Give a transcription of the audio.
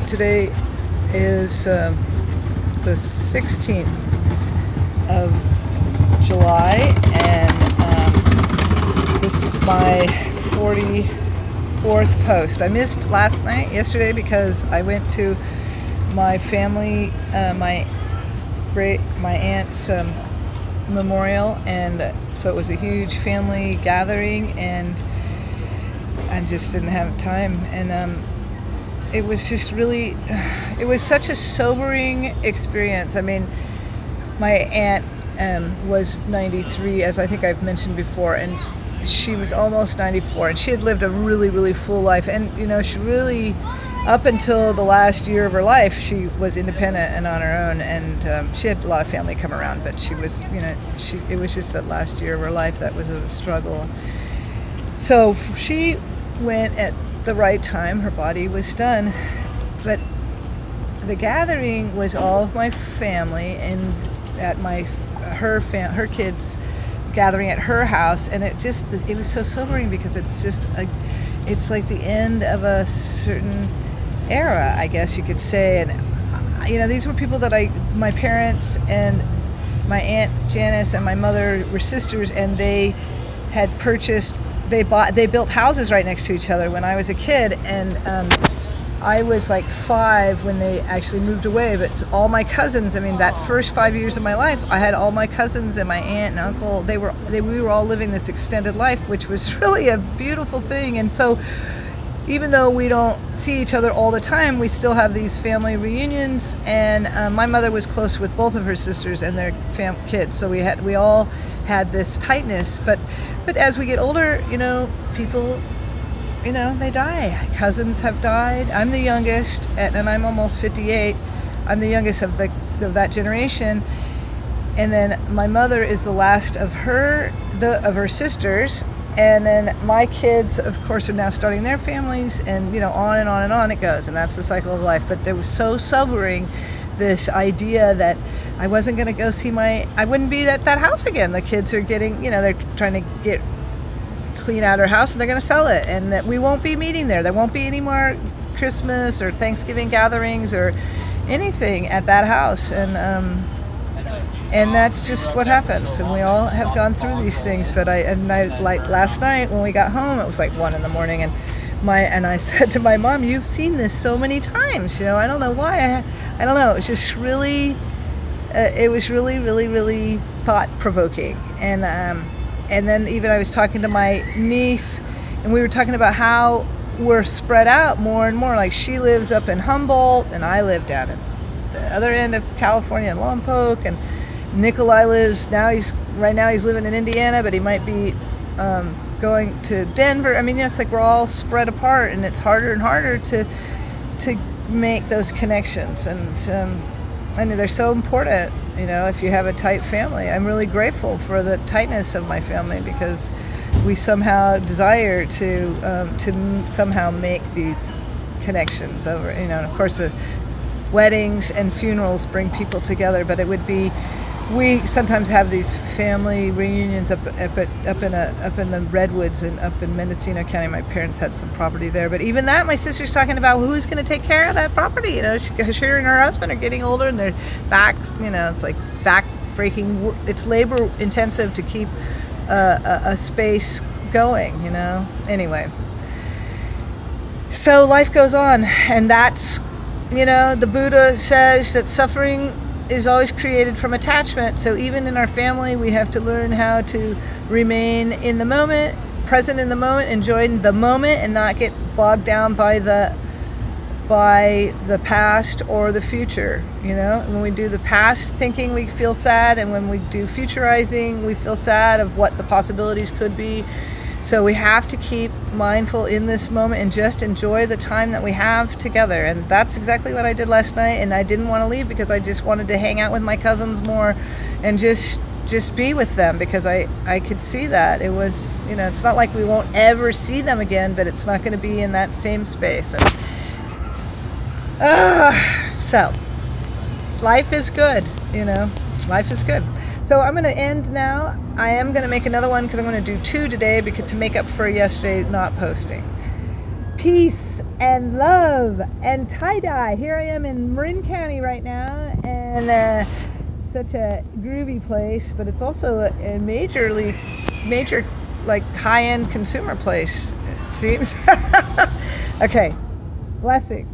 Today is the 16th of July, and this is my 44th post. I missed yesterday, because I went to my family, my aunt's memorial, and so it was a huge family gathering, and I just didn't have time, and it was just really, it was such a sobering experience. I mean, my aunt was 93, as I think I've mentioned before, and she was almost 94, and she had lived a really, really full life, and she really, up until the last year of her life, she was independent and on her own, and she had a lot of family come around, but she was, it was just that last year of her life that was a struggle. So she went at the right time. Her body was done, but the gathering was all of my family, and at her kids gathering at her house, and it was so sobering, because it's like the end of a certain era, I guess you could say. And these were people that my parents and my Aunt Janice and my mother were sisters, and they had purchased, they built houses right next to each other when I was a kid, and I was like 5 when they actually moved away. But it's all my cousins. I mean, that first 5 years of my life, I had all my cousins and my aunt and uncle. We were all living this extended life, which was really a beautiful thing. And so, even though we don't see each other all the time, we still have these family reunions. And my mother was close with both of her sisters and their kids, so we all had this tightness. But as we get older, people, they die. Cousins have died. I'm the youngest, and I'm almost 58. I'm the youngest of that generation. And then my mother is the last of her sisters. And then my kids, of course, are now starting their families, and on and on and on it goes. And that's the cycle of life. But there was so sobering, this idea that I wasn't going to go see I wouldn't be at that house again. The kids are getting, they're trying to clean out our house, and they're going to sell it, and that we won't be meeting there. There won't be any more Christmas or Thanksgiving gatherings or anything at that house, and that's just what happens. And we all have gone through these things. But I like last night when we got home, it was like 1 a.m, and I said to my mom, "You've seen this so many times. I don't know why. I don't know. It's just really, it was really, really, really thought-provoking." And then even I was talking to my niece, and we were talking about how we're spread out more and more. Like, she lives up in Humboldt, and I live down at the other end of California in Lompoc, and Nikolai right now he's living in Indiana, but he might be going to Denver. I mean, it's like we're all spread apart, and it's harder and harder to make those connections. And I know they're so important, if you have a tight family. I'm really grateful for the tightness of my family, because we somehow desire to somehow make these connections over, and of course the weddings and funerals bring people together, but we sometimes have these family reunions up in the redwoods and up in Mendocino County. My parents had some property there, but even that, my sister's talking about who's going to take care of that property. She and her husband are getting older, and their backs, it's like back breaking. It's labor intensive to keep a space going. Anyway, so life goes on, and that's, the Buddha says that suffering is always created from attachment. So even in our family, we have to learn how to remain in the moment, present in the moment, enjoying the moment, and not get bogged down by the past or the future. When we do the past thinking, we feel sad, and when we do futurizing, we feel sad of what the possibilities could be. So we have to keep mindful in this moment and just enjoy the time that we have together. And that's exactly what I did last night. And I didn't want to leave, because I just wanted to hang out with my cousins more and just be with them, because I could see that. It was, it's not like we won't ever see them again, but it's not going to be in that same space. And, so life is good, life is good. So I'm going to end now. I am going to make another one, because I'm going to do 2 today, to make up for yesterday not posting. peace and love and tie-dye. Here I am in Marin County right now, and such a groovy place, but it's also a major like high-end consumer place, it seems. Okay, blessings.